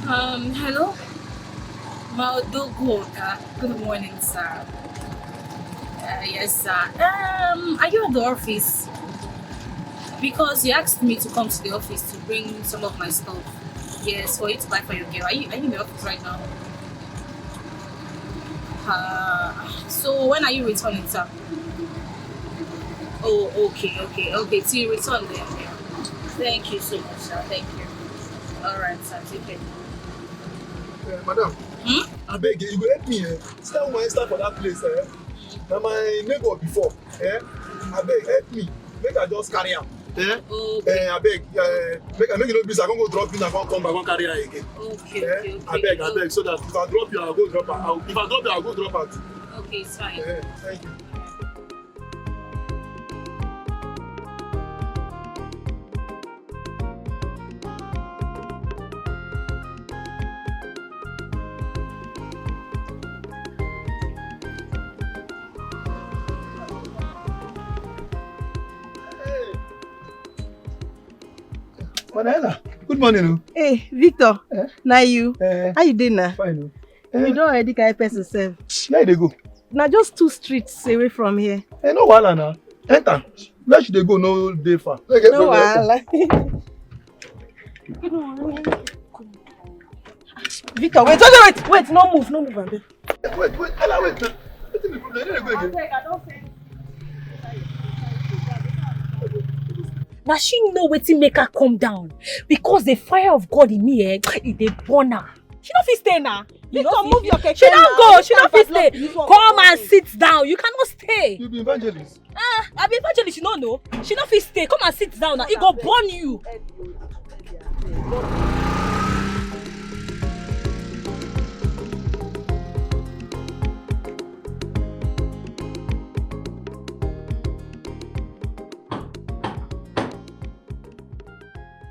Hello? Maldogoka. Good morning, sir. Yes, sir. Are you at the office? Because you asked me to come to the office to bring some of my stuff. Yes, for you to buy for your girl. Are you in the office right now? So when are you returning, sir? Oh, okay. Till you return then. Thank you so much, sir. Thank you. Alright, sir. Take care. Madam, Hmm? I beg you, you go help me. Start my Insta for that place. Now my neighbor before. I beg, help me. Make I just carry am. Okay. I beg, make you no busy. I can't go drop you. I can't come back. I can't carry her again. Okay. I beg. So that if I drop you, I'll go drop her. If I drop you, I'll go drop her too. Okay, it's fine. Thank you. Manela, good morning. Hey, Victor. Now you. How you doing now? Fine. You don't already carry person self. Where they go? Now just 2 streets away from here. No wahala now. Enter. Where should they go? No day far. No wahala. Victor, wait, no move, Abeg. Wait, Ella, wait. What's the problem? Where they go again? I don't say. Now she know wetin make her calm down because the fire of God in me, it dey burn her. She no fit stay now. Victor, move your keke. She don't go. She no fit stay. Come and sit down. You cannot stay. You be evangelist. I be evangelist. You no know. She no fit stay. Come and sit down now. It go burn you.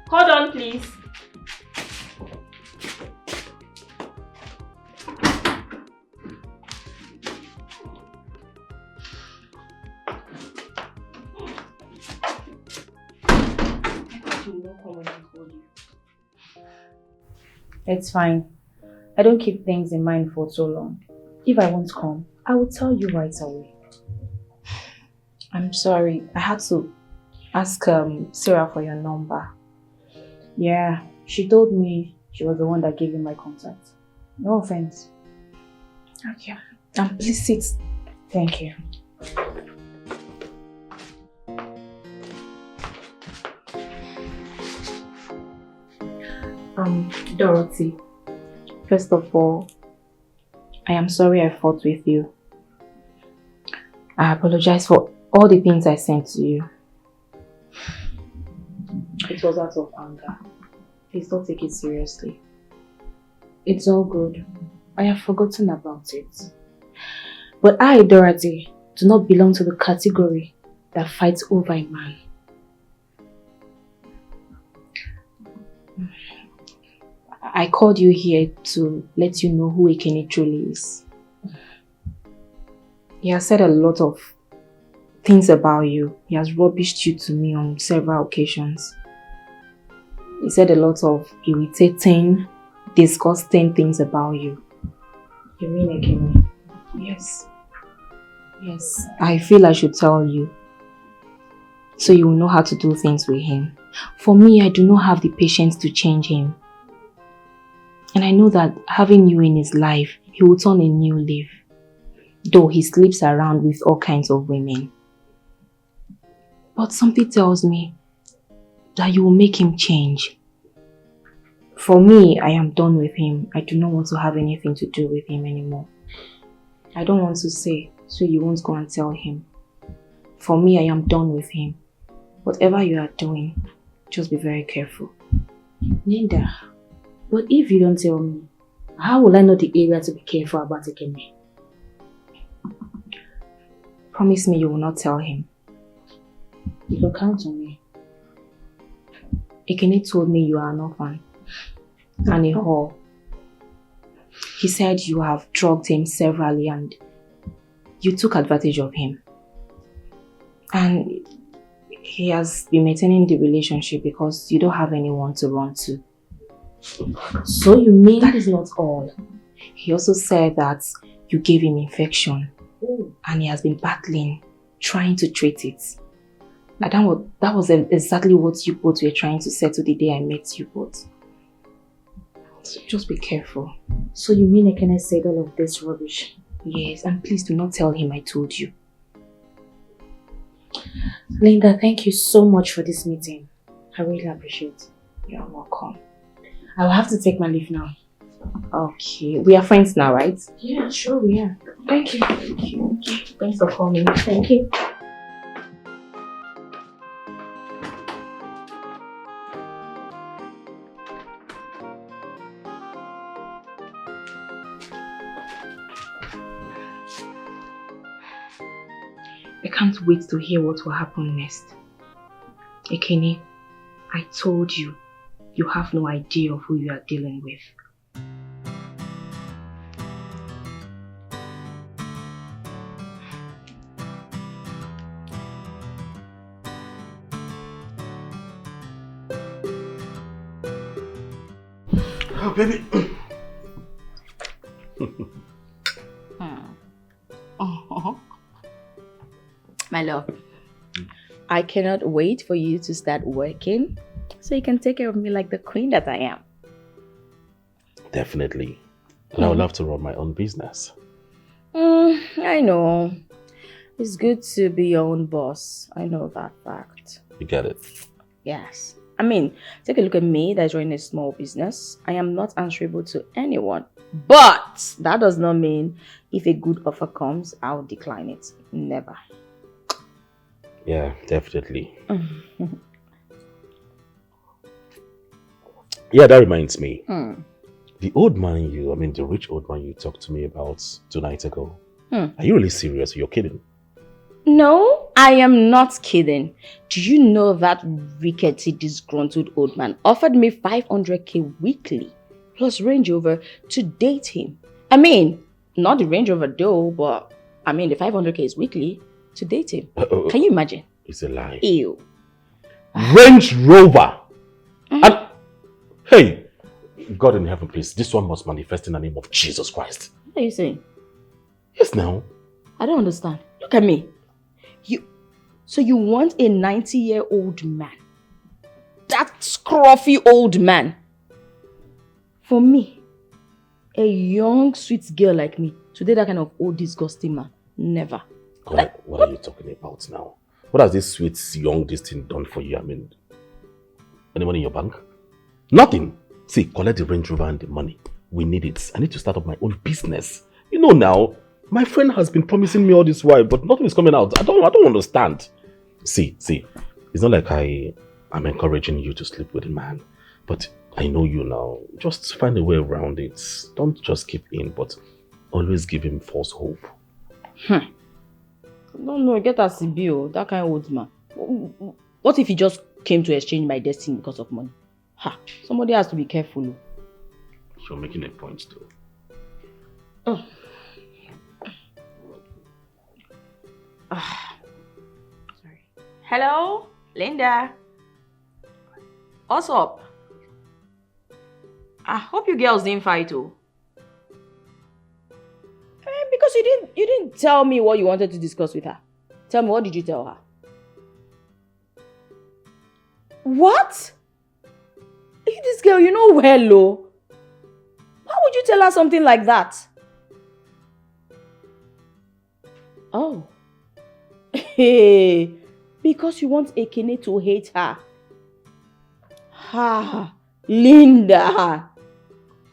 Hold on, please. It's fine. I don't keep things in mind for so long. If I won't come, I will tell you right away. I'm sorry. I had to ask Sarah for your number. Yeah, she told me she was the one that gave you my contact. No offense. Okay. Please sit. Thank you. Dorothy, first of all, I am sorry I fought with you. I apologize for all the things I sent to you. It was out of anger. Please don't take it seriously. It's all good. I have forgotten about it. But I, Dorothy, do not belong to the category that fights over a man. I called you here to let you know who Ekene truly is. He has said a lot of things about you. He has rubbished you to me on several occasions. He said a lot of irritating, disgusting things about you. You mean Ekene? Yes. Yes. I feel I should tell you, so you will know how to do things with him. For me, I do not have the patience to change him. And I know that having you in his life, he will turn a new leaf. Though he sleeps around with all kinds of women. But something tells me that you will make him change. For me, I am done with him. I do not want to have anything to do with him anymore. I don't want to say, so you won't go and tell him. For me, I am done with him. Whatever you are doing, just be very careful. Linda, but if you don't tell me, how will I know the area to be careful about Ekene? Promise me you will not tell him. You can count on me. Ekene told me you are an orphan and a whore. He said you have drugged him severally and you took advantage of him. And he has been maintaining the relationship because you don't have anyone to run to. So you mean that is not all? He also said that you gave him infection. And he has been battling, trying to treat it. Now that was exactly what you both were trying to settle the day I met you both. So just be careful. So you mean Ekene said all of this rubbish? Yes, and please do not tell him I told you. Linda, thank you so much for this meeting. I really appreciate it. You're welcome. I'll have to take my leave now. Okay, we are friends now, right? Yeah, sure we are. Thank you. Thank you. Thanks for coming. Thank you. I can't wait to hear what will happen next. Ekene, I told you, you have no idea of who you are dealing with. Oh, baby. My love, I cannot wait for you to start working so you can take care of me like the queen that I am. Definitely. And I would love to run my own business. I know. It's good to be your own boss. I know that fact. You get it? Yes. I mean, take a look at me that's running a small business. I am not answerable to anyone. But that does not mean if a good offer comes, I'll decline it. Never. Yeah, definitely. Yeah, that reminds me. The old man the rich old man you talked to me about 2 nights ago. Are you really serious? You're kidding? No, I am not kidding. Do you know that rickety, disgruntled old man offered me 500k weekly plus Range Rover to date him? I mean, not the Range Rover though, but the 500k is weekly to date him. Can you imagine? It's a lie. Ew. Range Rover! And, hey, God in heaven, please, this one must manifest in the name of Jesus Christ. What are you saying? Yes, now. I don't understand. Look at me. So you want a 90-year-old man? That scruffy old man? For me, a young, sweet girl like me, to date that kind of old, disgusting man? Never. What are you talking about now? What has this sweet, young, this thing done for you? Any money in your bank? Nothing. See, collect the Range Rover and the money. We need it. I need to start up my own business. You know now, my friend has been promising me all this while, but nothing is coming out. I don't understand. See, it's not like I'm encouraging you to sleep with a man, but I know you now. Just find a way around it. Don't just keep in, but always give him false hope. No, get a CBO, that kind of old man. What if he just came to exchange my destiny because of money? Somebody has to be careful. You're making a point too. Oh. Sorry. Hello, Linda. What's up? I hope you girls didn't fight too. Because you didn't tell me what you wanted to discuss with her. Tell me, what did you tell her? What? You this girl, you know well, oh. How would you tell her something like that? Oh. Hey, because you want Ekene to hate her. Linda.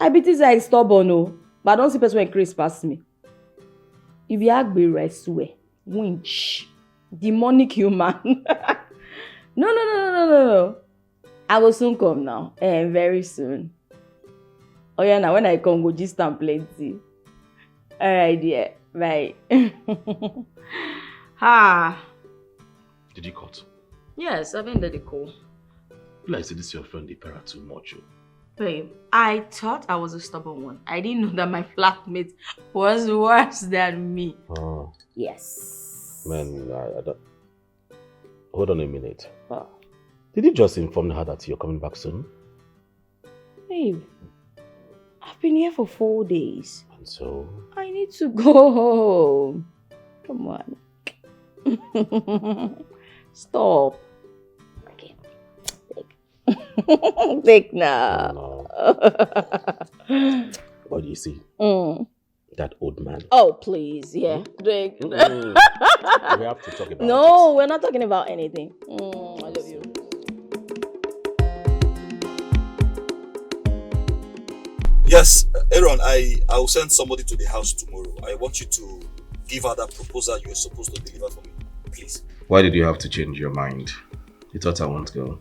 I bet this is stubborn, no. But I don't see person when Chris pass me. If you agree, I swear. Winch. Demonic human. No. I will soon come now. Very soon. Oh yeah, now when I come, go just stand plenty. Alright, dear. Bye. Did you cut? Yes, I've ended the call. Like, say this is your friend, the para too much. Babe, I thought I was a stubborn one. I didn't know that my flatmate was worse than me. Oh. Yes. Man, I don't... Hold on a minute. Oh. Did you just inform her that you're coming back soon? Hey, Babe, I've been here for 4 days. And so? I need to go home. Come on. Stop. Okay. Take. Take now. No. What do you see? That old man. Oh, please. Yeah. Drink. We have to talk about No, we're not talking about anything. I love you. Yes, Aaron, I will send somebody to the house tomorrow. I want you to give her that proposal you were supposed to deliver for me, please. Why did you have to change your mind? You thought I won't go?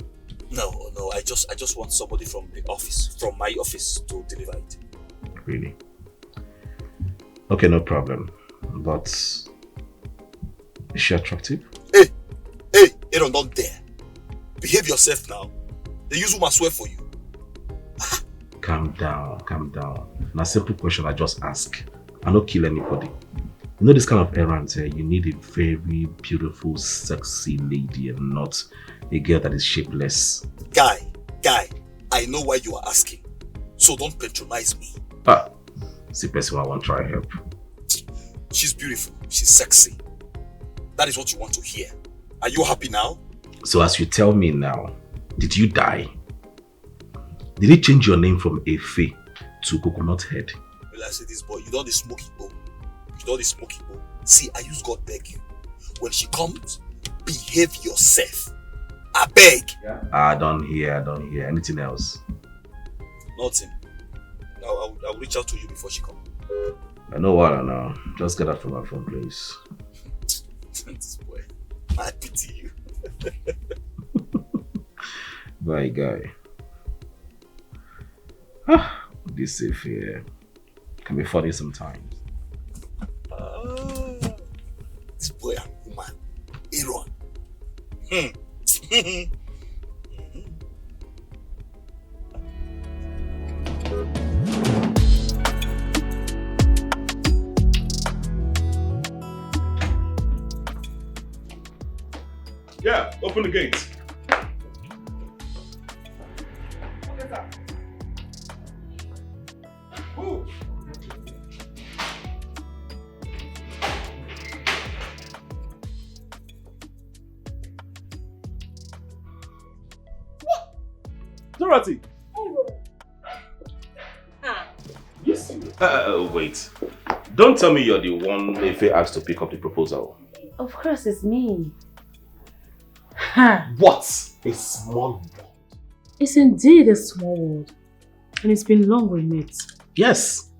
No, I just want somebody from the office, from my office, to deliver it. Really? Okay, no problem. But is she attractive? Hey, Aaron, don't dare. Behave yourself now. The use will swear for you. Calm down. Now, simple question I just ask. I don't kill anybody. You know this kind of errands, you need a very beautiful, sexy lady and not a girl that is shapeless. Guy, I know why you are asking. So don't patronize me. It's the person I want to try help. She's beautiful. She's sexy. That is what you want to hear. Are you happy now? So as you tell me now, did you die? Did you change your name from Efe to Coconut Head? Well, I say this boy, you don't the smoky bow. See, I use God beg you. When she comes, behave yourself. I beg. Yeah. I don't hear. Anything else? Nothing. I'll reach out to you before she comes. I know what I know. Just get out from my phone, please. This boy, I pity you. Bye, guy. This safe here can be funny sometimes. This boy and woman, Aaron. Yeah, open the gate. Ooh. Dorothy! Yes. Wait. Don't tell me you're the one Efe asked to pick up the proposal. Of course, it's me. What? A small world. It's indeed a small world. And it's been long we met. Yes.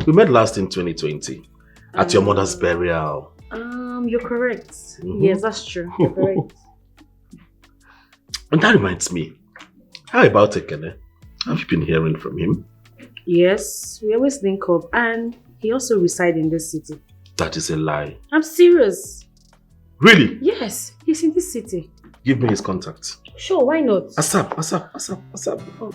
We met last in 2020 at your mother's burial. You're correct. Yes, that's true. You're correct. And that reminds me. How about Ekene? Have you been hearing from him? Yes, we always link up, and he also resides in this city. That is a lie. I'm serious. Really? Yes, he's in this city. Give me his contact. Sure, why not? ASAP. Oh.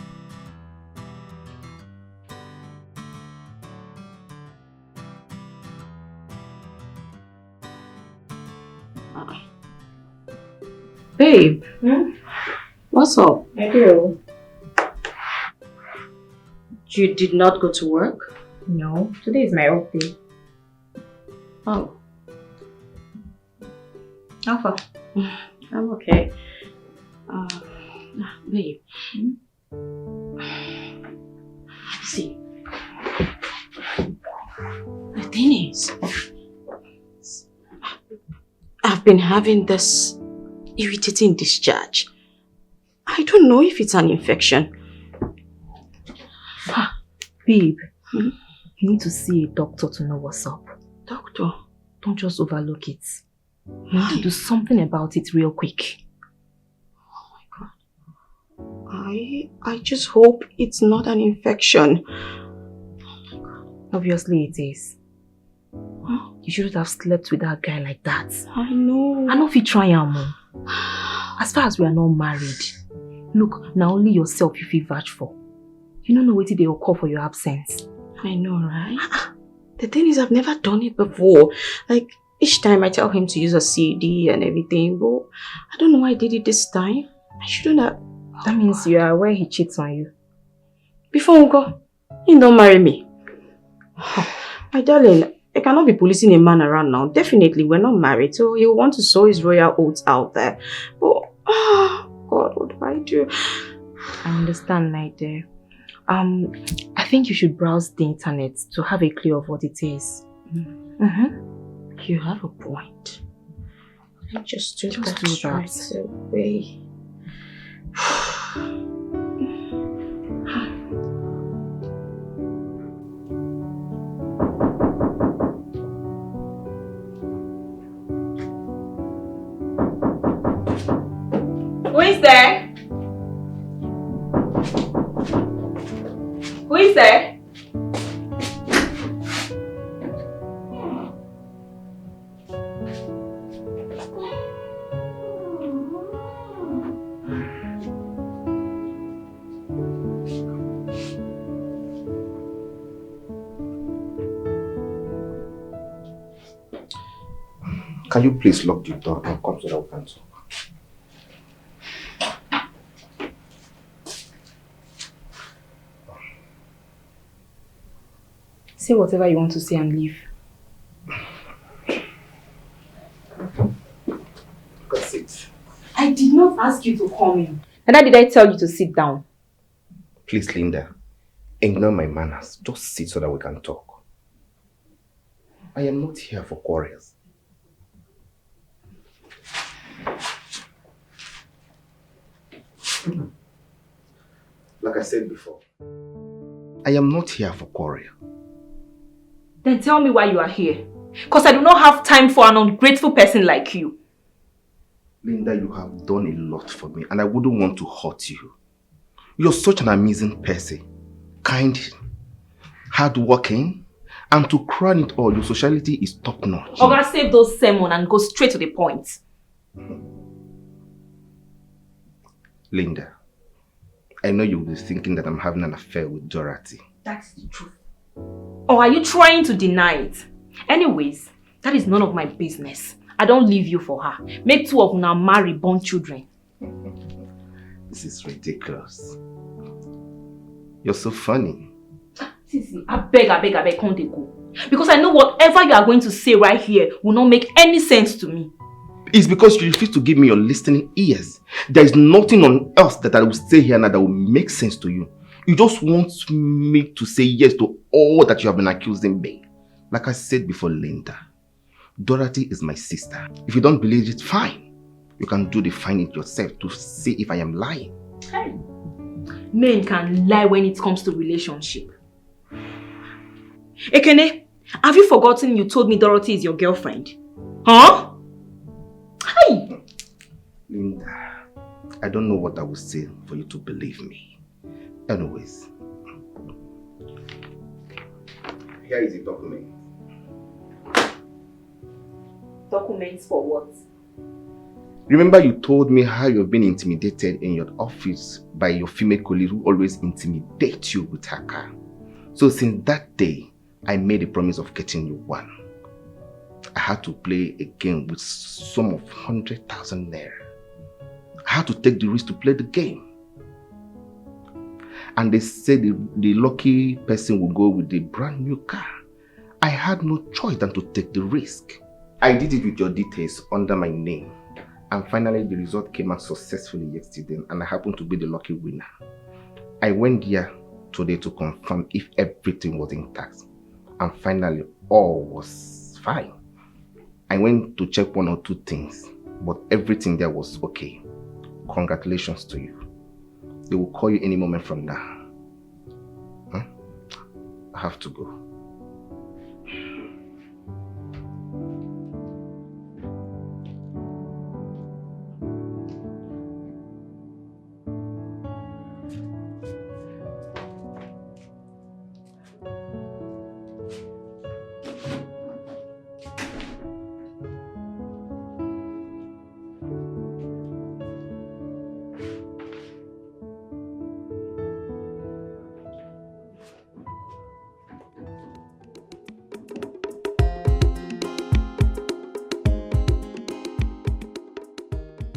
Babe, what's up? I do. You did not go to work? No, today is my off day. Oh, Alpha. I'm okay. Babe. See, the thing is, I've been having this irritating discharge. I don't know if it's an infection. Babe, you need to see a doctor to know what's up. Doctor? Don't just overlook it. You need to do something about it real quick. I just hope it's not an infection. Obviously it is. You shouldn't have slept with that guy like that. I know. I know if you try am. As far as we are not married, look, now only yourself you feel vouch for. You don't know what they will call for your absence. I know, right? The thing is, I've never done it before. Like, each time I tell him to use a CD and everything, but I don't know why I did it this time. I shouldn't have. That means you are aware he cheats on you. Before Uncle, you don't marry me. My darling, I cannot be policing a man around now. Definitely, we're not married, so he'll want to sow his royal oats out there. But, God, what do I do? I understand, my dear. I think you should browse the internet to have a clue of what it is. You have a point. Just do that right away. Who is there? Who is there? Can you please lock the door and come so that we can talk? Say whatever you want to say and leave. That's it. I did not ask you to come in. Neither did I tell you to sit down. Please, Linda, ignore my manners. Just sit so that we can talk. I am not here for quarrels. Like I said before, I am not here for quarrel. Then tell me why you are here. Because I do not have time for an ungrateful person like you. Linda, you have done a lot for me and I wouldn't want to hurt you. You're such an amazing person. Kind, hardworking, and to crown it all, your sociality is top-notch. Oga, save those sermons and go straight to the point. Linda, I know you'll be thinking that I'm having an affair with Dorothy. That's the truth. Or are you trying to deny it? Anyways, that is none of my business. I don't leave you for her. Make two of now marry, born children. This is ridiculous. You're so funny. Sisi, I beg, come they go. Because I know whatever you are going to say right here will not make any sense to me. It's because you refuse to give me your listening ears. There is nothing on earth that I will say here now that will make sense to you. You just want me to say yes to all that you have been accusing me. Like I said before, Linda, Dorothy is my sister. If you don't believe it, fine. You can do the finding yourself to see if I am lying. Hey. Men can lie when it comes to relationship. Ekene, have you forgotten you told me Dorothy is your girlfriend? Huh? Hey! Linda, I don't know what I will say for you to believe me. Anyways, here is the document. Documents for what? Remember you told me how you've been intimidated in your office by your female colleague who always intimidates you with her car. So since that day, I made a promise of getting you one. I had to play a game with sum of 100,000 naira. I had to take the risk to play the game. And they said the lucky person will go with the brand new car. I had no choice than to take the risk. I did it with your details under my name. And finally the result came out successfully yesterday and I happened to be the lucky winner. I went there today to confirm if everything was intact. And finally all was fine. I went to check one or two things, but everything there was okay. Congratulations to you. They will call you any moment from now. Huh? I have to go.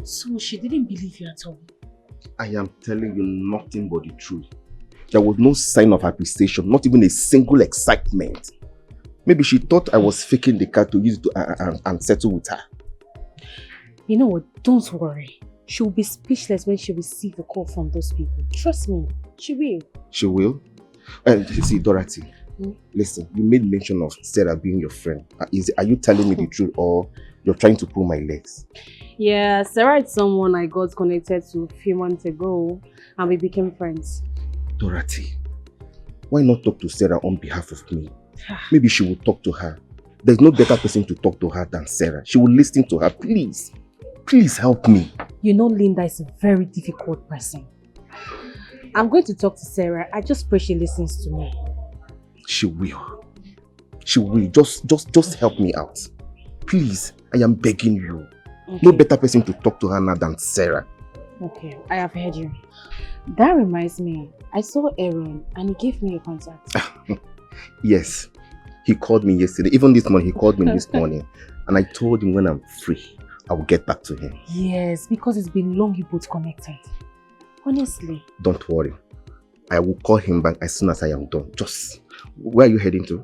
So she didn't believe you at all? I am telling you nothing but the truth. There was no sign of appreciation, not even a single excitement. Maybe she thought I was faking the car to use it and settle with her. You know what? Don't worry. She will be speechless when she receives a call from those people. Trust me, she will. She will? See, Dorothy, listen, you made mention of Sarah being your friend. Are you telling me the truth or you're trying to pull my legs? Yeah, Sarah is someone I got connected to a few months ago and we became friends. Dorothy, why not talk to Sarah on behalf of me? Maybe she will talk to her. There's no better person to talk to her than Sarah. She will listen to her. Please, please help me. You know Linda is a very difficult person. I'm going to talk to Sarah. I just pray she listens to me. She will. She will. Just help me out. Please, I am begging you. Okay. No better person to talk to her now than Sarah. Okay, I have heard you. That reminds me, I saw Aaron and he gave me a contact. Yes, he called me yesterday. Even this morning, he called me this morning. And I told him when I'm free, I will get back to him. Yes, because it's been long you both connected. Honestly. Don't worry. I will call him back as soon as I am done. Just, where are you heading to?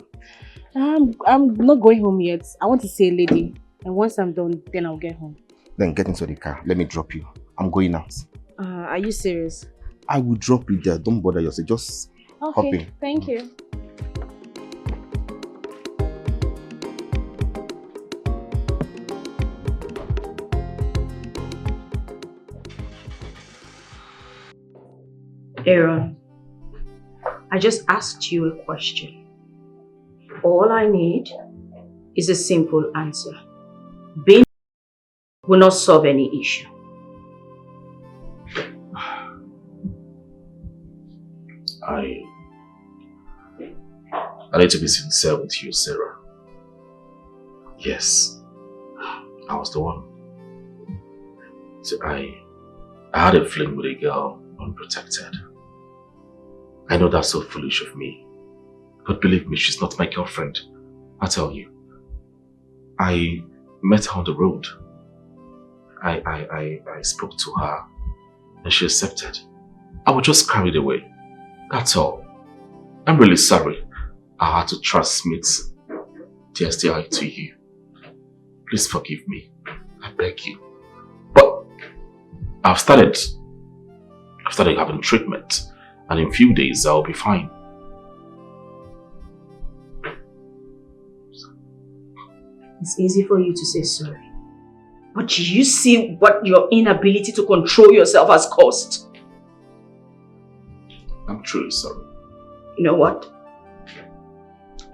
I'm not going home yet. I want to see a lady. And once I'm done, then I'll get home. Then get into the car. Let me drop you. I'm going out. Are you serious? I will drop you there. Don't bother yourself. Just hop in. Thank you. Aaron, I just asked you a question. All I need is a simple answer. Being will not solve any issue. I need to be sincere with you, Sarah. Yes, I was the one. So I had a fling with a girl unprotected. I know that's so foolish of me, but believe me, she's not my girlfriend. I tell you, I met her on the road. I spoke to her and she accepted. I was just carried away. That's all. I'm really sorry I had to transmit the STI to you. Please forgive me. I beg you. But I've started having treatment, and in a few days I'll be fine. It's easy for you to say sorry. But do you see what your inability to control yourself has caused? I'm truly sorry. You know what?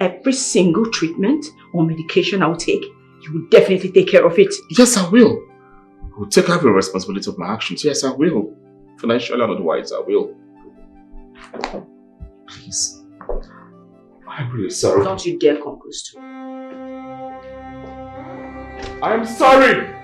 Every single treatment or medication I'll take, you will definitely take care of it. Yes, I will. I will take every responsibility of my actions. Yes, I will. Financially and otherwise, I will. Please. I'm really sorry. Don't you dare come close to me. I'm sorry!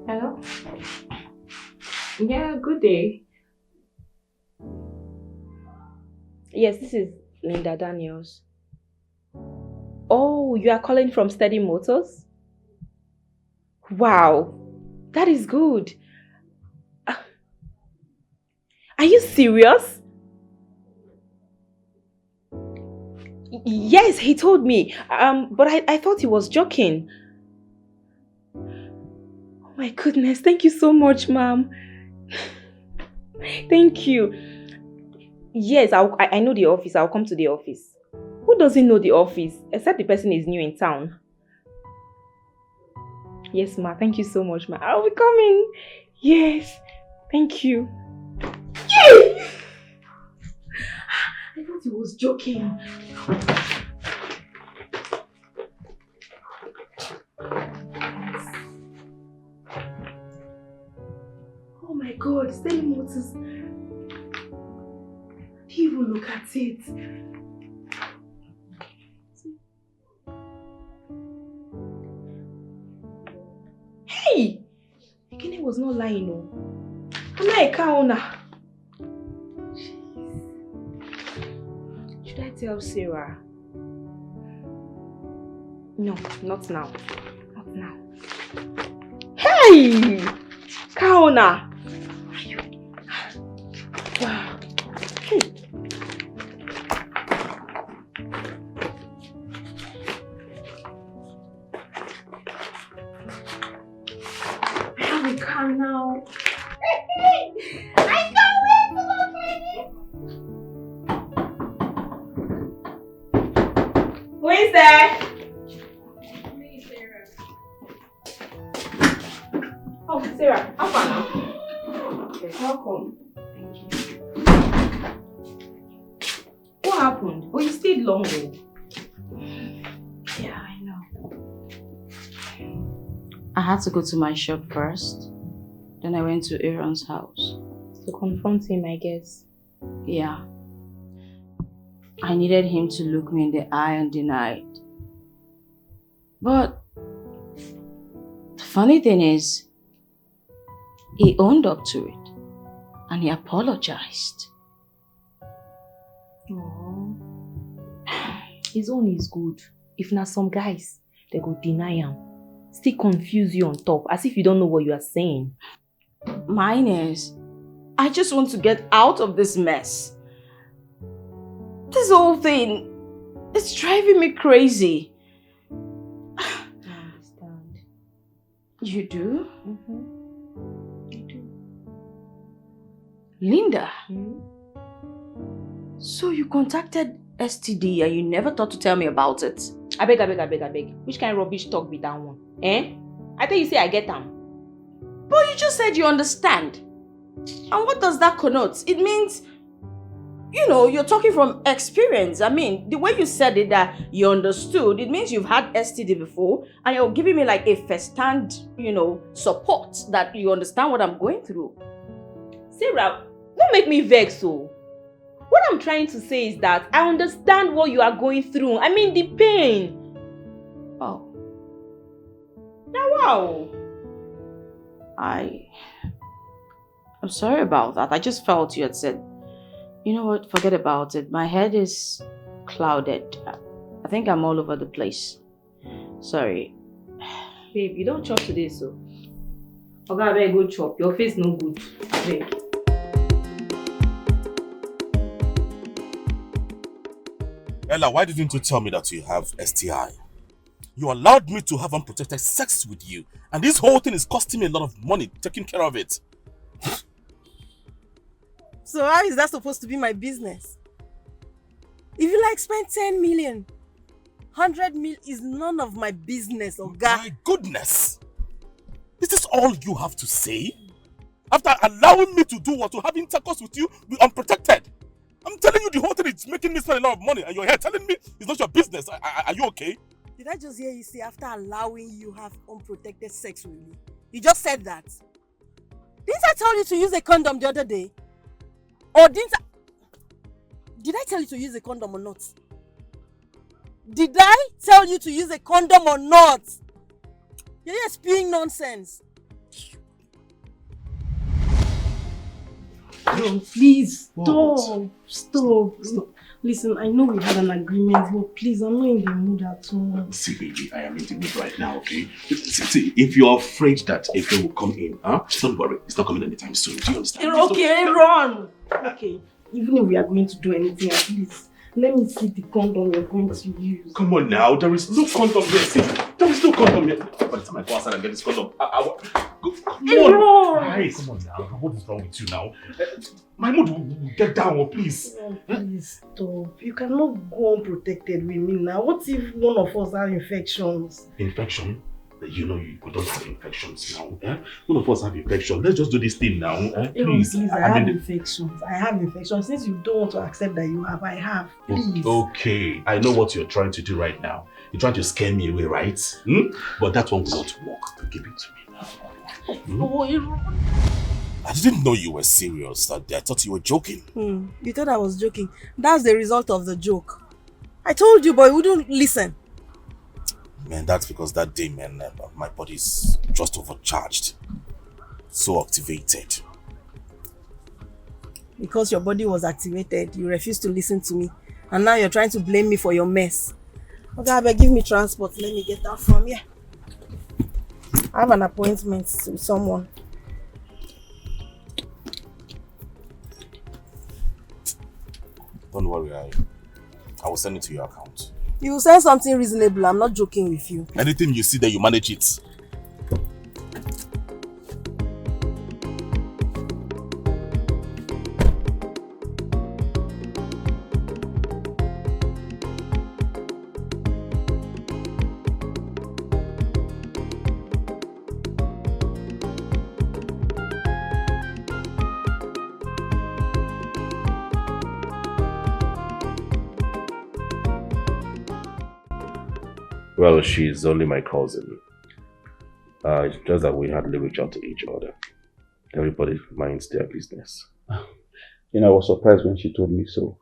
Hello? Yeah, good day. Yes, this is Linda Daniels. Oh, you are calling from Steady Motors? Wow, that is good. Are you serious? Yes, he told me. But I thought he was joking. Oh my goodness, thank you so much, ma'am. Thank you. Yes, I know the office. I'll come to the office. Who doesn't know the office? Except the person is new in town. Yes, ma. Thank you so much, ma. I'll be coming. Yes. Thank you. Yay! I thought he was joking. Oh my God, Steady Motors. Even look at it. Hey! Ekene was not lying, no. I'm not a cow now. Should I tell Sarah? No, not now. Not now. Hey! Kaona! Wow. Hey. I have a car now. Hey! I can't wait to look at it! Who is there? Oh, Sarah, how far now? Okay, welcome. Thank you. What happened? Oh, you stayed long though. Yeah, I know. I had to go to my shop first. Then I went to Aaron's house. To confront him, I guess. Yeah. I needed him to look me in the eye and deny it. But the funny thing is, he owned up to it. And he apologized. Oh. His own is good. If not some guys, they go deny him. Still confuse you on top, as if you don't know what you are saying. Mine is, I just want to get out of this mess. This whole thing, it's driving me crazy. I understand. You do? Mm-hmm. I do. Linda, Hmm? so you contacted STD and you never thought to tell me about it? I beg. Which kind of rubbish talk be that one? Eh? I tell you say I get them. But you just said you understand. And what does that connote? It means, you know, you're talking from experience. I mean, the way you said it that you understood, it means you've had STD before and you're giving me like a first-hand, you know, support that you understand what I'm going through. Sarah, don't make me vex so. What I'm trying to say is that I understand what you are going through. I mean the pain. Oh. Now wow. I'm sorry about that. I just felt you had said, you know what, forget about it. My head is clouded. I think I'm all over the place. Sorry. Babe, you don't chop today, so. Okay, I better go chop. Your face no good. Babe. Ella, why didn't you tell me that you have STI? You allowed me to have unprotected sex with you, and this whole thing is costing me a lot of money taking care of it. So how is that supposed to be my business? If you like spend 10 million, 100 mil is none of my business, Oga. My goodness! Is this all you have to say? After allowing me to do what, to have intercourse with you, be unprotected? I'm telling you the whole thing is making me spend a lot of money and you're here telling me it's not your business. Are you okay? Did I just hear you say after allowing you have unprotected sex with me? You just said that. Didn't I tell you to use a condom the other day? Or did I tell you to use a condom or not? Did I tell you to use a condom or not? You're just spewing nonsense. No, please, stop. Listen, I know we had an agreement, but please, I'm not in the mood at all. See, baby, I am in the mood right now, okay? See, if you're afraid that Efe will come in, don't worry, it's not coming anytime soon. Do you understand? Okay, run! Okay, even if we are going to do anything, at least, let me see the condom you're going to use. Come on now, there is no condom here. See, there is no condom here. By the time I go outside and get this condom, come on. Guys, come on now. What is wrong with you now? My mood will get down, please. Oh, please stop. You cannot go unprotected with me now. What if one of us have infections? Infection? You know we don't have infections now. Eh? None of us have infection. Let's just do this thing now. Please. I have infections. I have infections. Since you don't want to accept that you have, I have. Please. Okay. I know what you're trying to do right now. You're trying to scare me away, right? But that one will not work. Give it to me now. I didn't know you were serious that day. I thought you were joking. You thought I was joking. That's the result of the joke. I told you, but you wouldn't listen. Man, that's because that day, man, my body's just overcharged. So activated. Because your body was activated, you refused to listen to me. And now you're trying to blame me for your mess. Okay, I beg, give me transport. Let me get out from here. I have an appointment with someone. Don't worry, I will send it to your account. You will send something reasonable. I'm not joking with you. Anything you see there, you manage it. Well, she's only my cousin. It's just that we hardly reach out to each other. Everybody minds their business. You know, I was surprised when she told me so.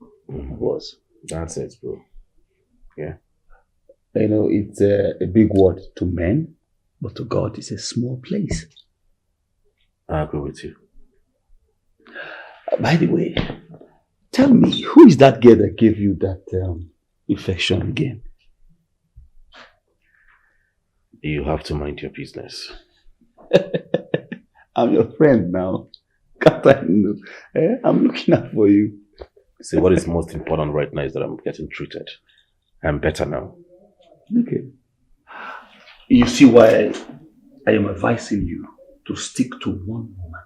I was. That's it, bro. Yeah. You know, it's a big word to men, but to God, it's a small place. I agree with you. By the way, tell me, who is that girl that gave you that infection again? You have to mind your business. I'm your friend now. Can't I know? I'm looking out for you. See, what is most important right now is that I'm getting treated. I'm better now. Okay. You see why I am advising you to stick to one woman.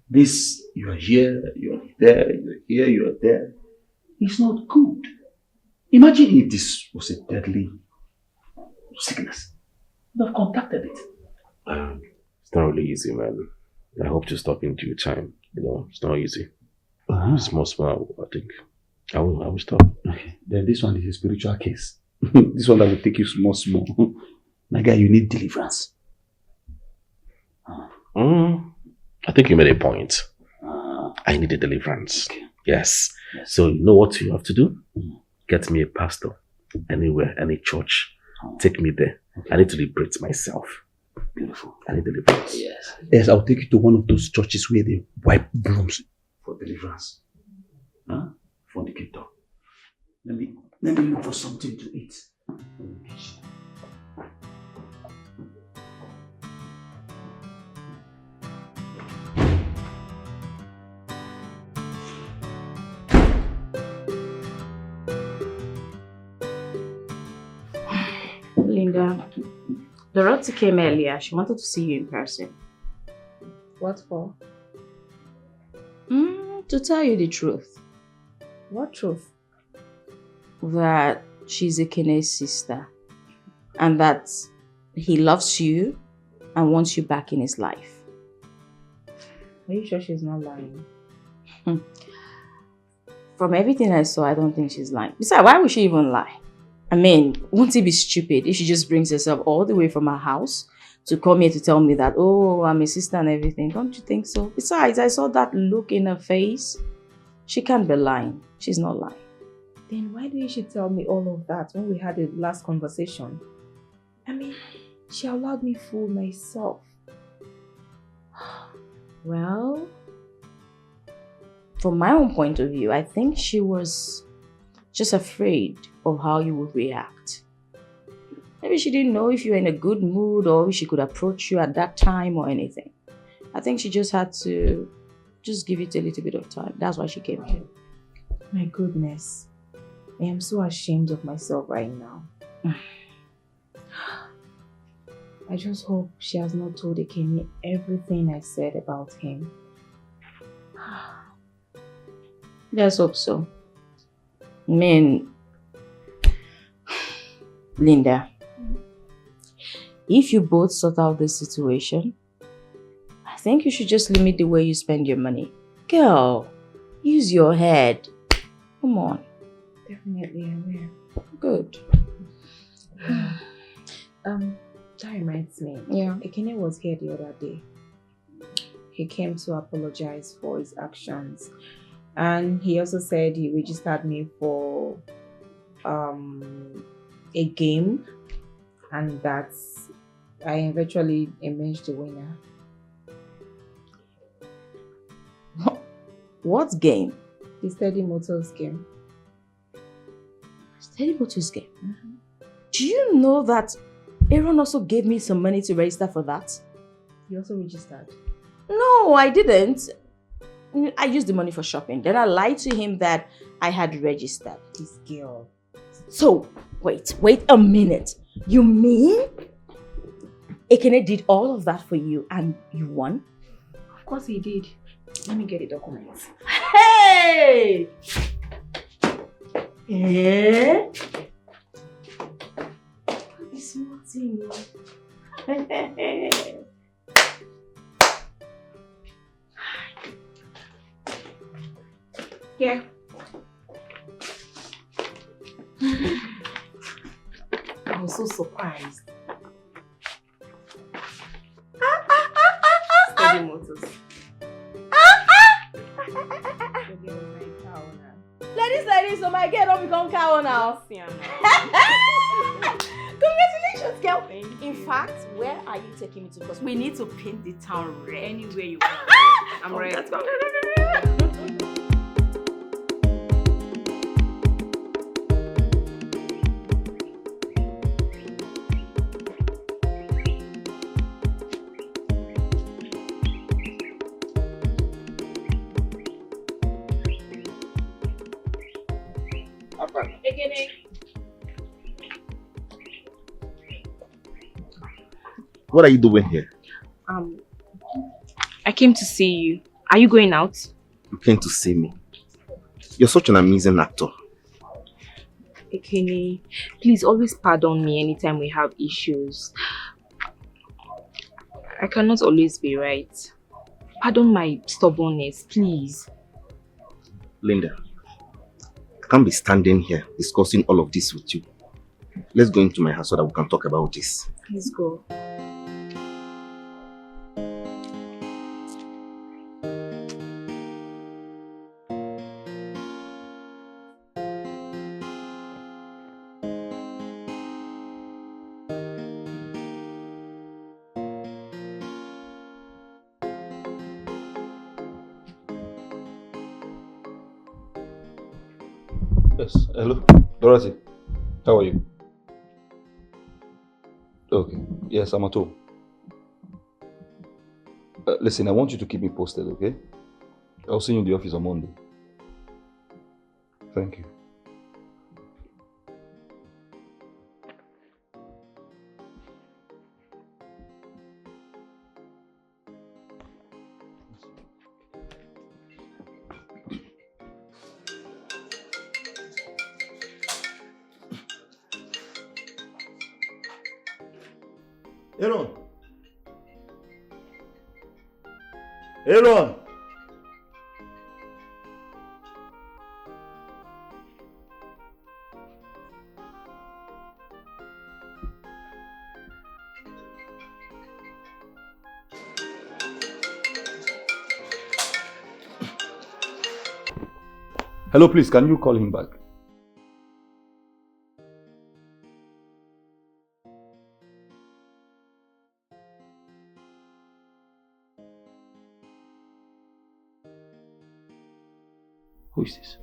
This, you are here, you are there, you are here, you are there. It's not good. Imagine if this was a deadly sickness. You have contacted it. It's not really easy, man. I hope to stop in due time. You know, it's not easy. Small, I think. I will stop. Okay. Then this one is a spiritual case. This one that will take you small. My guy, you need deliverance. I think you made a point. I need a deliverance. Okay. Yes. So you know what you have to do? Get me a pastor. Anywhere, any church. Take me there. Okay. I need to liberate myself. Beautiful. I need deliverance. Yes. Yes, I'll take you to one of those churches where they wipe brooms for deliverance. Fornicator. Let me look for something to eat. Linda, Dorothy came earlier. She wanted to see you in person. What for? To tell you the truth. What truth? That she's Ekene's sister. And that he loves you and wants you back in his life. Are you sure she's not lying? From everything I saw, I don't think she's lying. Besides, why would she even lie? I mean, won't it be stupid if she just brings herself all the way from her house to come here to tell me that, oh, I'm a sister and everything? Don't you think so? Besides, I saw that look in her face. She can't be lying. She's not lying. Then why didn't she tell me all of that when we had the last conversation? I mean, she allowed me fool myself. Well, from my own point of view, I think she was just afraid of how you would react. Maybe she didn't know if you were in a good mood or if she could approach you at that time or anything. I think she just had to just give it a little bit of time. That's why she came here. My goodness. I am so ashamed of myself right now. I just hope she has not told Ekene everything I said about him. Let's hope so. I mean, Linda, if you both sort out this situation, I think you should just limit the way you spend your money. Girl, use your head. Come on. Definitely, I will. Good. That reminds me. Yeah. Ekene was here the other day. He came to apologize for his actions. And he also said he registered me for a game, and that I eventually emerged the winner. What game? The Steady Motors game. Steady Motors game? Do you know that Aaron also gave me some money to register for that? You also registered? No, I didn't. I used the money for shopping. Then I lied to him that I had registered. This girl. So, wait a minute. You mean Ekene did all of that for you and you won? Of course he did. Let me get the documents. Hey! Eh? It's nothing. Yeah. I was so surprised. Steady Motors. Ladies, so my girl don't become cow now. Congratulations, girl. In fact, where are you taking me to? Because we need to paint the town red. Anywhere you want. I'm ready. Let's go. What are you doing here? I came to see you. Are you going out? You came to see me. You're such an amazing actor. Ekene, please always pardon me anytime we have issues. I cannot always be right. Pardon my stubbornness, please. Linda, I can't be standing here discussing all of this with you. Let's go into my house so that we can talk about this. Please go. Yes, hello, Dorothy. How are you? Okay, yes, I'm at home. Listen, I want you to keep me posted, okay? I'll see you in the office on Monday. Thank you. Aaron! Aaron! Hello, please, can you call him back? Who is this?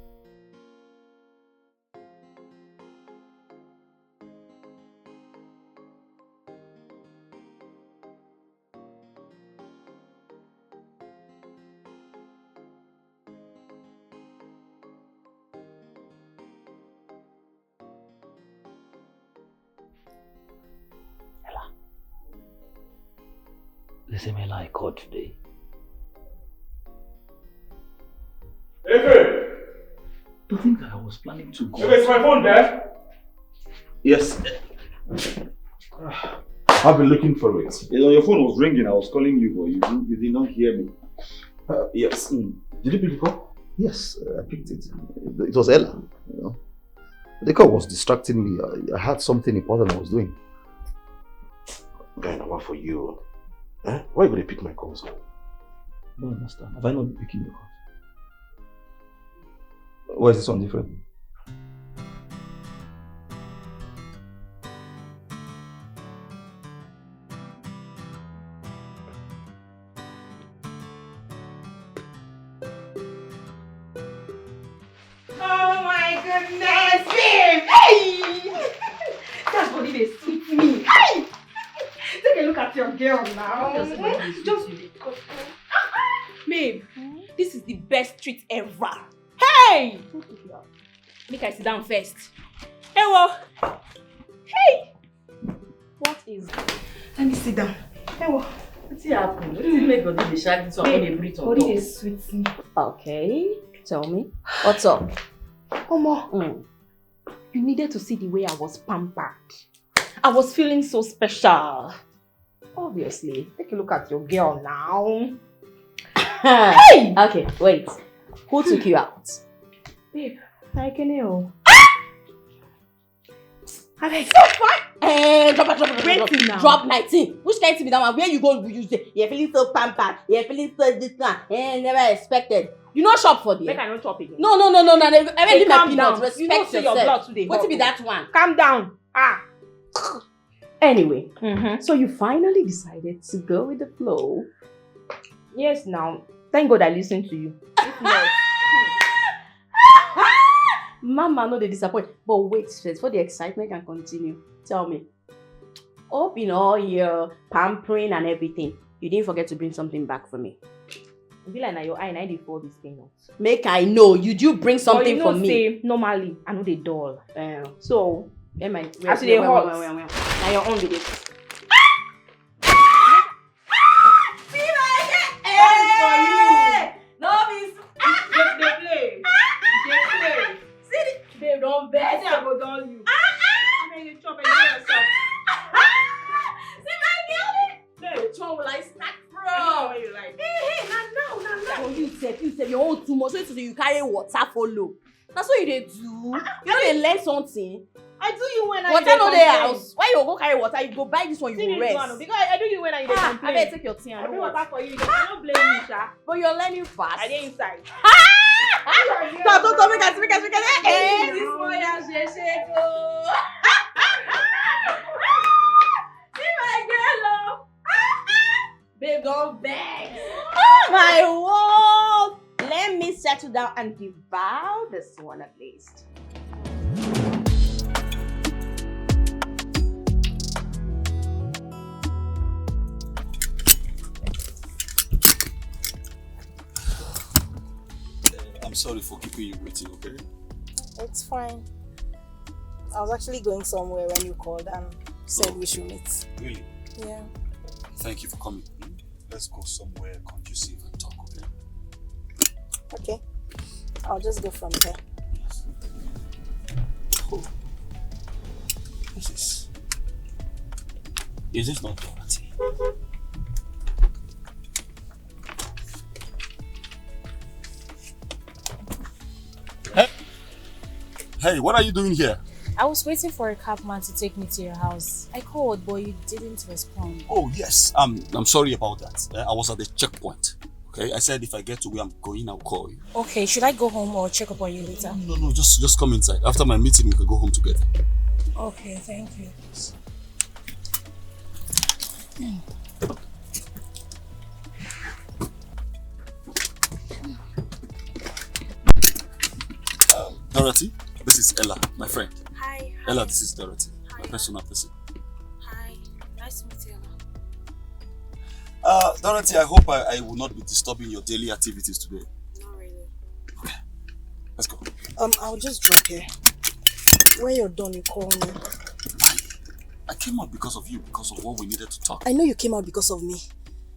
Ella. This email I caught today. The thing that I was planning to go. Is my phone there? Yes. I've been looking for it. You know, your phone was ringing. I was calling you, but you did not hear me. Yes. Did you pick the call? Yes, I picked it. It was Ella, you know. The call was distracting me. I had something important I was doing. Guy, now what for you? Eh? Why would they pick my calls? I don't understand. Have I not been picking your calls? Why is this one different? goodness, babe! Hey! That body they suit me. Hey! Take a look at your girl now. Just babe, this is the best treat ever. Hey! Make I sit down first. Hey, well. Hey! What is? Let me sit down. Hey, well. What's happening? What did make God the shark this one when they breathe on top? Body is sweet me. Okay, tell me. What's up? Omo, you needed to see the way I was pampered. I was feeling so special. Obviously, take a look at your girl now. Hey! Okay, wait. Who took you out? Babe, I can know. So fine. Drop 19. Which kind of be that one? Where you go? You say you're feeling so pampered. You're feeling so this one. Never expected. You not shop for them. Make I not chop again. No. I mean, leave my peanuts. Respect you don't see yourself. your blood today. What be that one? Calm down. Anyway, so you finally decided to go with the flow. Yes, now. Thank God I listened to you. If not, Mama, no, they disappoint. But wait first, for the excitement can continue. Tell me. Hope in all your pampering and everything, you didn't forget to bring something back for me. be like na your eye na dey fall this peanut. Make I know, you do bring something for me. Say normally I know they dull. So as they hot, na your own be this. Babe, don't bet. I go down you. You chop and yourself. See my girl? Which one will I start from? Where you like? Hey, now. Oh, you said your own too much. So you carry water follow. That's what you dey do. You know they learn something. I do you when I water no dey house. Why you go carry water? You go buy this one. You go rest. Because I do you when I dey complain. I better take your tea. I bring water for you. You cannot blame me, sha. But you're learning fast. I dey inside. Don't make us. Hey, this one is go. See my girl, babe, don't beg. My word. Let me settle down and devour this one at least. I'm sorry for keeping you waiting, okay? It's fine. I was actually going somewhere when you called and said we should meet. Really? Yeah. Thank you for coming. Let's go somewhere conducive and talk, okay? Okay. I'll just go from there. Yes. Oh. Is this not Dorothy? Hey, what are you doing here? I was waiting for a cabman to take me to your house. I called, but you didn't respond. Oh, yes. I'm sorry about that. I was at the checkpoint. Okay, I said if I get to where I'm going, I'll call you. Okay, should I go home or check up on you later? No, just come inside. After my meeting, we can go home together. Okay, thank you. Dorothy, this is Ella, my friend. Hi. Ella, this is Dorothy, my personal person. Hi, nice to meet you, Ella. Dorothy, I hope I will not be disturbing your daily activities today. Not really. Okay, let's go. I'll just drop here. When you're done, you call me. Why? I came out because of you, because of what we needed to talk. I know you came out because of me,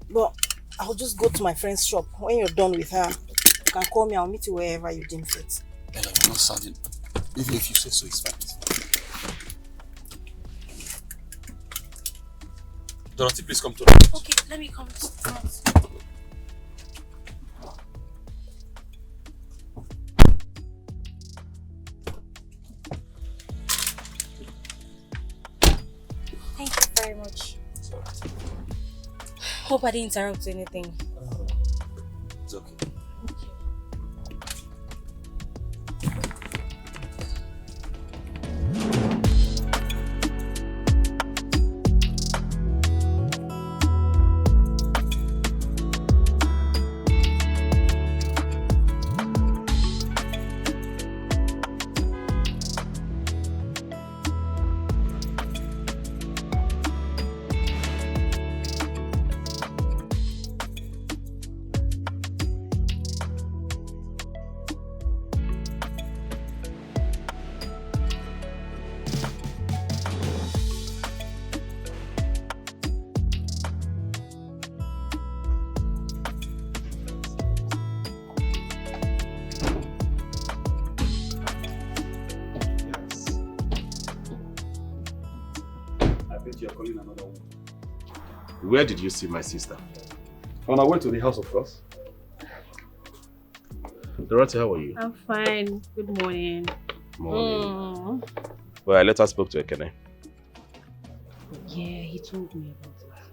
but I'll just go to my friend's shop. When you're done with her, you can call me. I'll meet you wherever you deem fit. Ella, you're not sounding. Even if you say so, it's fine. Dorothy, please come to the house. Okay, let me come to the house. Thank you very much. Hope I didn't interrupt anything. It's okay. Where did you see my sister? On our way to the house, of course. Dorothy, how are you? I'm fine. Good morning. Morning. Well, I later spoke to Ekene. Yeah, he told me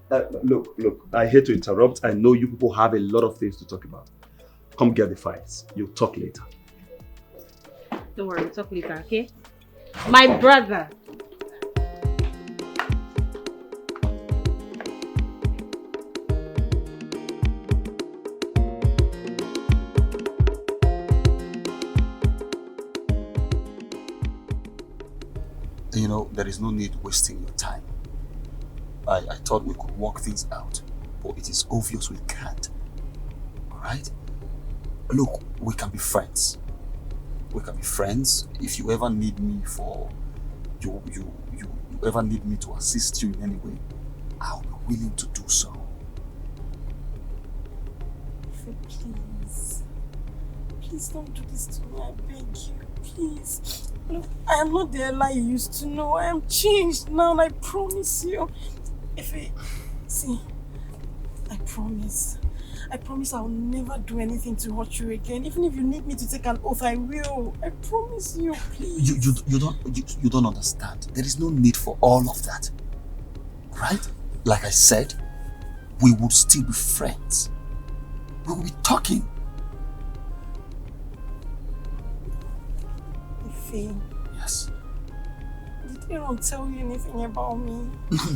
about it. Look, I hate to interrupt. I know you people have a lot of things to talk about. Come get the files. You'll talk later. Don't worry, we'll talk later, okay? My brother. You know, there is no need wasting your time. I thought we could work things out, but it is obvious we can't. Alright? Look, we can be friends. We can be friends. If you ever need me for, you ever need me to assist you in any way, I'll be willing to do so. Please. Please don't do this to me, I beg you. Please. Look, I am not the Ella you used to know. I am changed now, and I promise you. See, I promise. I promise I will never do anything to hurt you again. Even if you need me to take an oath, I will. I promise you, please. You don't understand. There is no need for all of that. Right? Like I said, we would still be friends. We will be talking. Ife. Yes. Did Aaron tell you anything about me?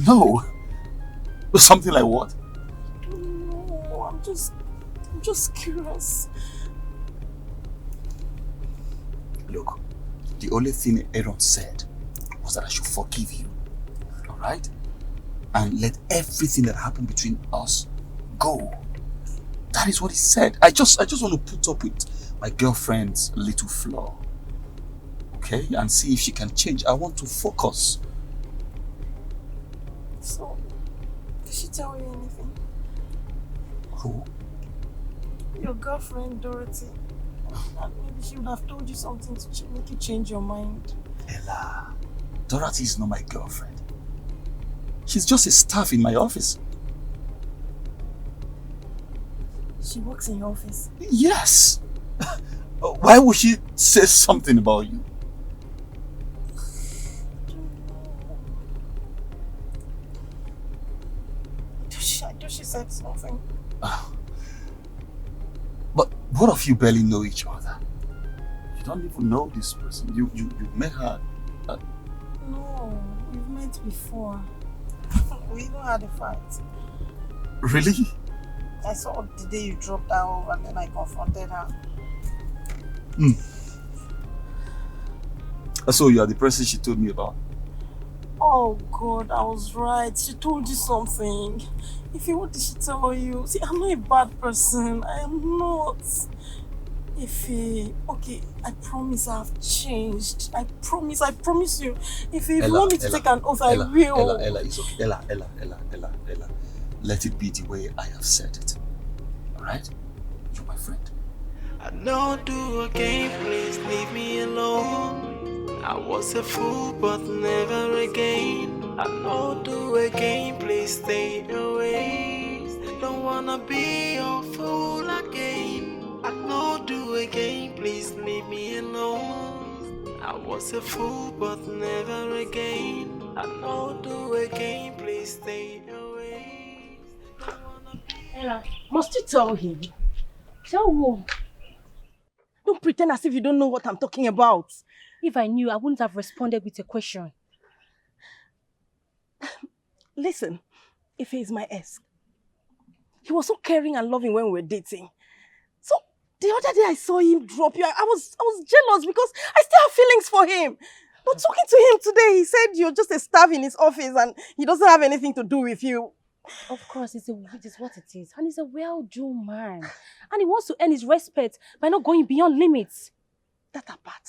No. Something like what? I don't know. I'm just curious. Look, the only thing Aaron said was that I should forgive you. Alright? And let everything that happened between us go. That is what he said. I just want to put up with my girlfriend's little flaw. Okay? And see if she can change. I want to focus. So, did she tell you anything? Who? Your girlfriend, Dorothy. And maybe she would have told you something to make you change your mind. Ella, Dorothy is not my girlfriend. She's just a staff in my office. She works in your office? Yes. Why would she say something about you? She said something. But both of you barely know each other. You don't even know this person. You met her. No, we've met before. We even had a fight. Really? I saw the day you dropped her off and then I confronted her. So you are the person she told me about? Oh God, I was right. She told you something. What did she tell you? See, I'm not a bad person. I am not. Okay, I promise I've changed. I promise you. If you want me to take an oath, I will. Ella, it's okay. Ella. Let it be the way I have said it. Alright? You're my friend. I don't do a game, please leave me alone. I was a fool, but never again. I don't do a game, please stay away. Don't wanna be your fool again. I don't do a game, please leave me alone. I was a fool, but never again. I don't do a game, please stay away. Ella, must you tell him? Tell who? Don't pretend as if you don't know what I'm talking about. If I knew, I wouldn't have responded with a question. Listen, if he's my ex, he was so caring and loving when we were dating. So the other day I saw him drop you. I was jealous because I still have feelings for him. But talking to him today, he said you're just a staff in his office and he doesn't have anything to do with you. Of course, it is what it is. And he's a well-do man. And he wants to earn his respect by not going beyond limits. That apart,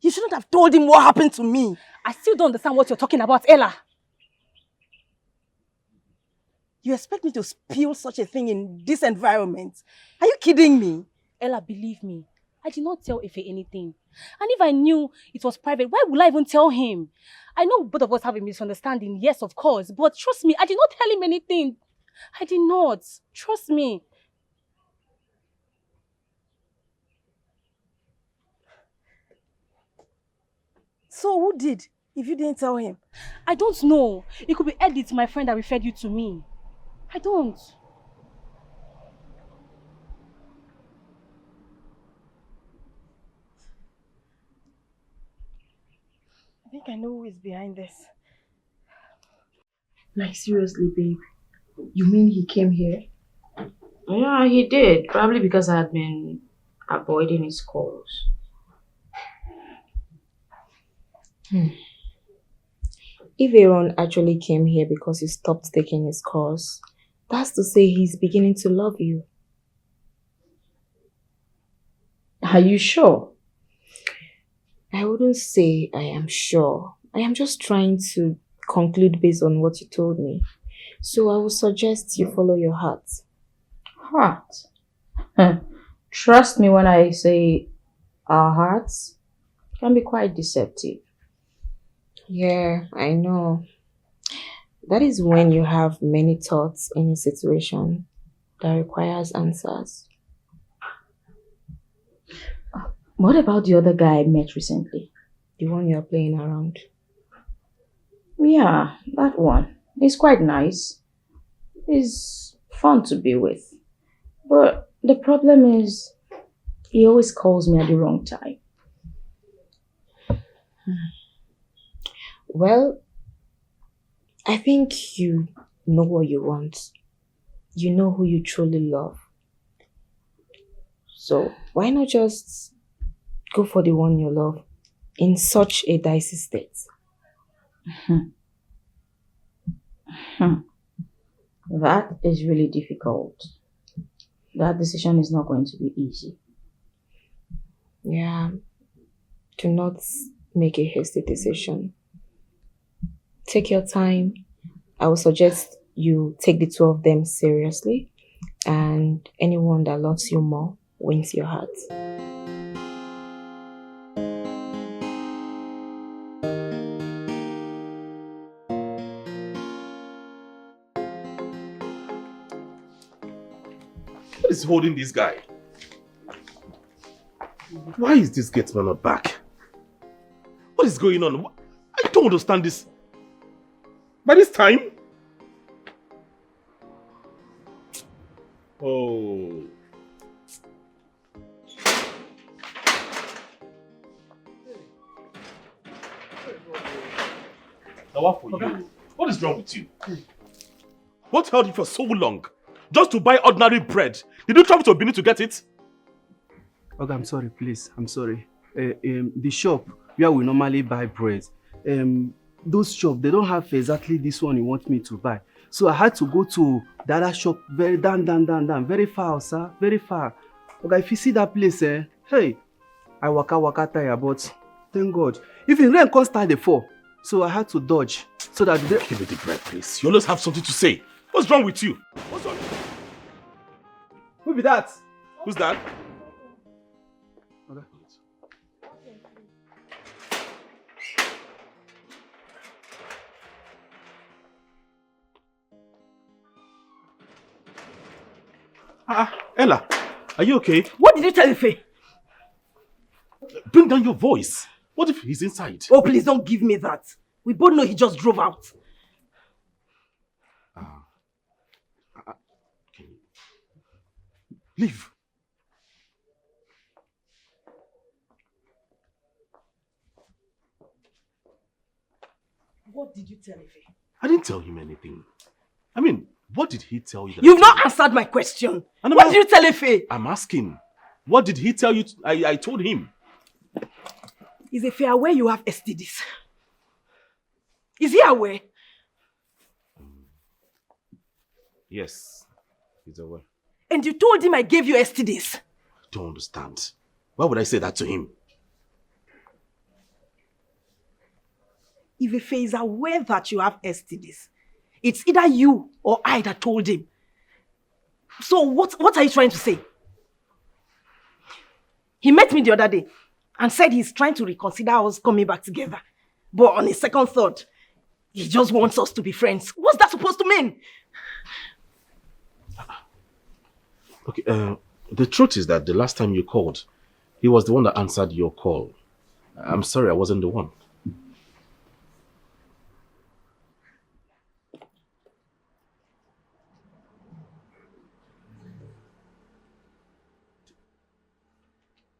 you shouldn't have told him what happened to me. I still don't understand what you're talking about, Ella. You expect me to spill such a thing in this environment? Are you kidding me? Ella, believe me, I did not tell Ife anything. And if I knew it was private, why would I even tell him? I know both of us have a misunderstanding, yes, of course. But trust me, I did not tell him anything. I did not. Trust me. So who did, if you didn't tell him? I don't know. It could be Edith, my friend that referred you to me. I don't. I think I know who is behind this. Like seriously, babe. You mean he came here? Yeah, he did. Probably because I had been avoiding his calls. If Aaron actually came here because he stopped taking his calls, that's to say he's beginning to love you. Are you sure? I wouldn't say I am sure. I am just trying to conclude based on what you told me. So I would suggest you follow your heart. Heart? Trust me when I say our hearts can be quite deceptive. Yeah, I know. That is when you have many thoughts in a situation that requires answers. What about the other guy I met recently? The one you're playing around? Yeah, that one. He's quite nice. He's fun to be with. But the problem is, he always calls me at the wrong time. Well, I think you know what you want. You know who you truly love. So why not just go for the one you love in such a dicey state? That is really difficult. That decision is not going to be easy. Yeah, do not make a hasty decision. Take your time. I would suggest you take the two of them seriously, and anyone that loves you more wins your heart. What is holding this guy? Why is this gate man not back? What is going on? I don't understand this. By this time? Oh. Now what for you? What is wrong with you? What held you for so long? Just to buy ordinary bread? Did you travel to Benin to get it? Okay, I'm sorry, please. I'm sorry. The shop where we normally buy bread, those shops, they don't have exactly this one you want me to buy. So I had to go to the other shop very down, very far, sir, very far. Okay, if you see that place, hey, I waka tire, but thank God. If the rain can't start the fall, so I had to dodge. So that give me the bread, please. You always have something to say. What's wrong with you? What's wrong? Who be that? Who's that? Okay. Ella, are you okay? What did you tell Ife? Bring down your voice. What if he's inside? Oh, please don't give me that. We both know he just drove out. Leave. What did you tell Ife? I didn't tell him anything. I mean, what did he tell you? You've not answered my question. What did you tell Ife? I'm asking. What did he tell you? I told him. Is Ife aware you have STDs? Is he aware? Yes, he's aware. And you told him I gave you STDs? I don't understand. Why would I say that to him? If Ife is aware that you have STDs, it's either you or I that told him. So what are you trying to say? He met me the other day and said he's trying to reconsider us coming back together. But on a second thought, he just wants us to be friends. What's that supposed to mean? Okay, the truth is that the last time you called, he was the one that answered your call. I'm sorry, I wasn't the one.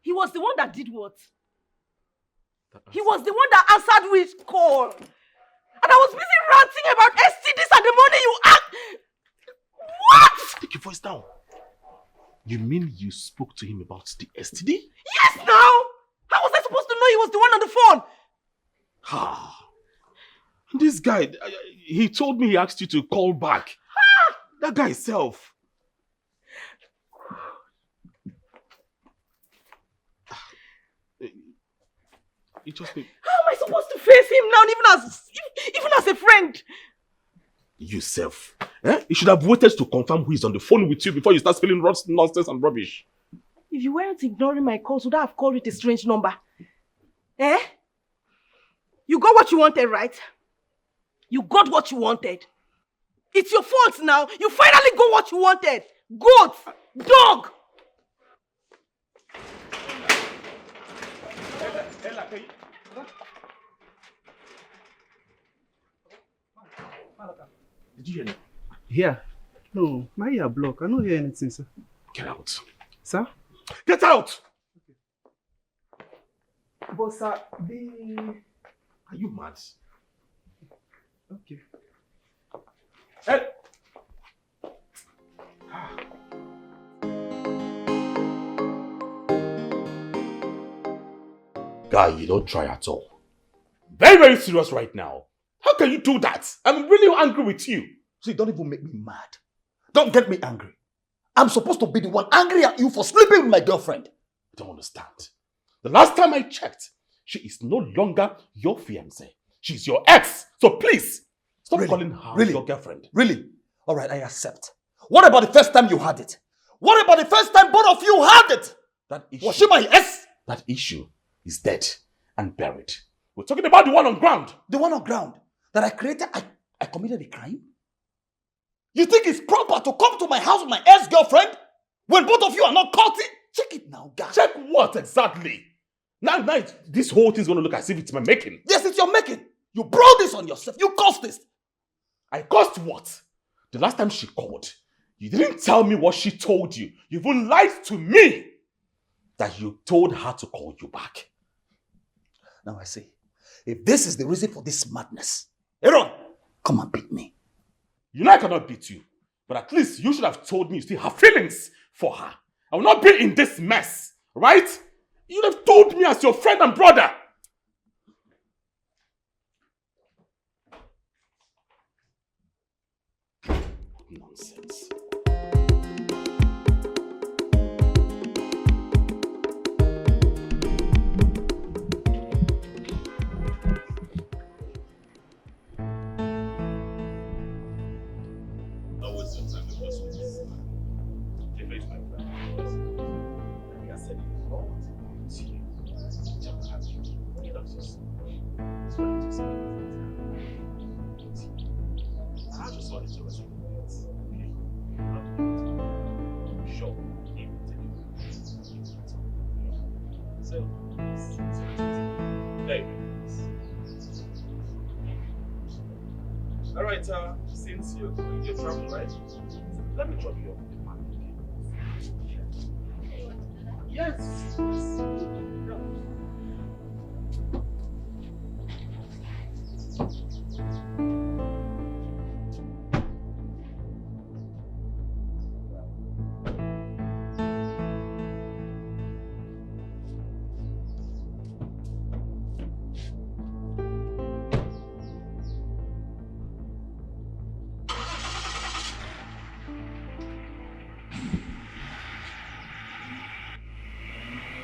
He was the one that did what? He was the one that answered which call. And I was busy ranting about STDs and the money you asked. What? Take your voice down. You mean you spoke to him about the STD? Yes, now! How was I supposed to know he was the one on the phone? Ah, this guy, he told me he asked you to call back. That guy himself. It just be... How am I supposed to face him now, even as a friend? Yourself. Eh? You should have waited to confirm who is on the phone with you before you start spilling nonsense and rubbish. If you weren't ignoring my calls, would I have called it a strange number? Eh? You got what you wanted, right? You got what you wanted. It's your fault now. You finally got what you wanted. Goat! Dog! Did you hear me? Yeah. No, my ear block. I don't hear anything, sir. Get out. Sir? Get out! But sir, the... Are you mad? Okay. Hey! Guy, you don't try at all. Very, very serious right now. How can you do that? I'm really angry with you. See, don't even make me mad. Don't get me angry. I'm supposed to be the one angry at you for sleeping with my girlfriend. I don't understand. The last time I checked, she is no longer your fiancée. She's your ex. So please, stop calling her your girlfriend. Really? All right, I accept. What about the first time you had it? What about the first time both of you had it? Was she my ex? That issue is dead and buried. We're talking about the one on ground. The one on ground that I created, I committed a crime? You think it's proper to come to my house with my ex-girlfriend when both of you are not courting? Check it now, guy. Check what exactly? Now this whole thing's going to look as if it's my making. Yes, it's your making. You brought this on yourself. You caused this. I caused what? The last time she called, you didn't tell me what she told you. You even lied to me that you told her to call you back. Now I see. If this is the reason for this madness, Aaron, come and beat me. You know I cannot beat you, but at least you should have told me you still have feelings for her. I will not be in this mess, right? You would have told me as your friend and brother. Nonsense. Alright, since you're traveling, right? Let me drop you off the park. Yes.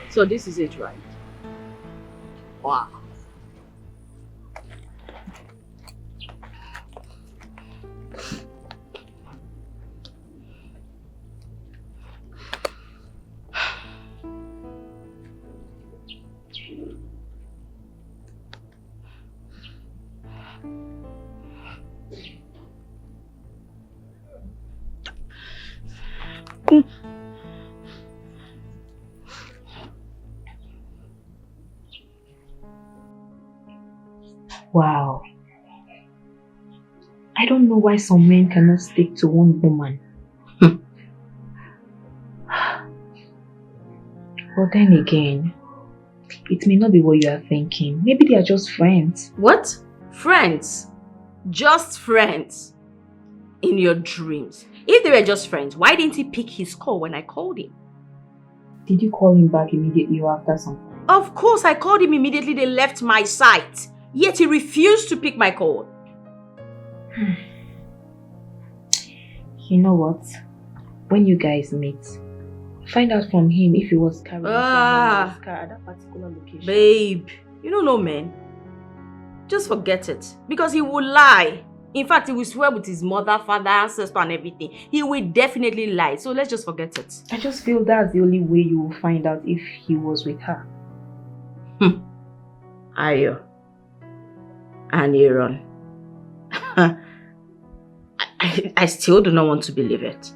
So this is it, right? Wow. Wow. I don't know why some men cannot stick to one woman. But then again, it may not be what you are thinking. Maybe they are just friends. What? Friends? Just friends? In your dreams? If they were just friends, why didn't he pick his call when I called him? Did you call him back immediately or after some time? Of course, I called him immediately they left my site. Yet he refused to pick my call. You know what? When you guys meet, find out from him if he was carrying someone else's car at that particular location. Babe, you don't know men. Just forget it. Because he will lie. In fact, he will swear with his mother, father, ancestor and everything. He will definitely lie. So let's just forget it. I just feel that's the only way you will find out if he was with her. Ayo. And Aaron. I still do not want to believe it.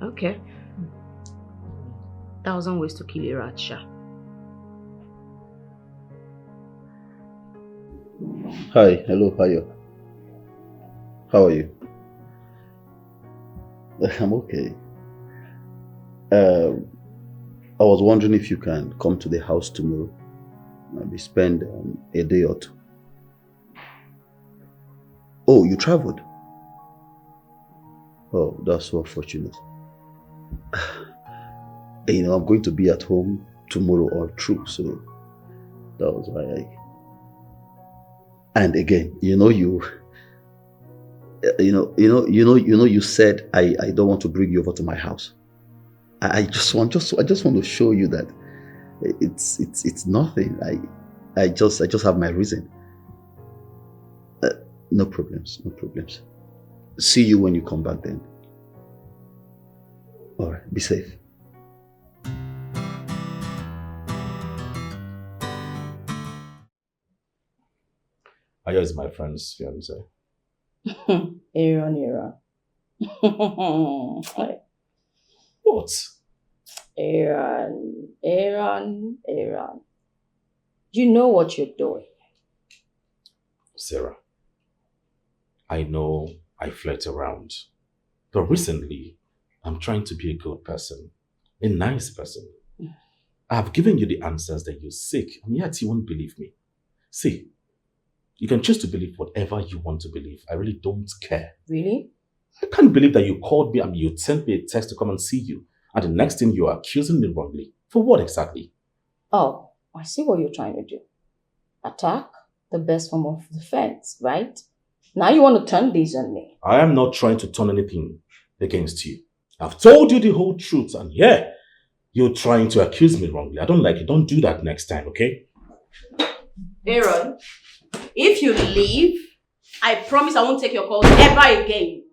Okay. 1,000 ways to kill a rat, Sha. Hi, hello, Hayo. How are you? I'm okay. I was wondering if you can come to the house tomorrow. Maybe spend a day or two. Oh, you traveled? Oh, that's so unfortunate. You know, I'm going to be at home tomorrow all through, so that was why And again, you said I don't want to bring you over to my house. I just want to show you that it's nothing. I just have my reason. No problems. See you when you come back then. All right, be safe. Aya is my friend's fiance. Aaron. What? Aaron. You know what you're doing. Sarah, I know I flirt around, but recently I'm trying to be a good person, a nice person. I've given you the answers that you seek, and yet you won't believe me. See, you can choose to believe whatever you want to believe. I really don't care. Really? I can't believe that you called me and you sent me a text to come and see you, and the next thing you are accusing me wrongly. For what exactly? Oh, I see what you're trying to do. Attack, the best form of defense, right? Now you want to turn this on me. I am not trying to turn anything against you. I've told you the whole truth, and yeah, you're trying to accuse me wrongly. I don't like it. Don't do that next time, okay? Aaron, if you leave, I promise I won't take your calls ever again.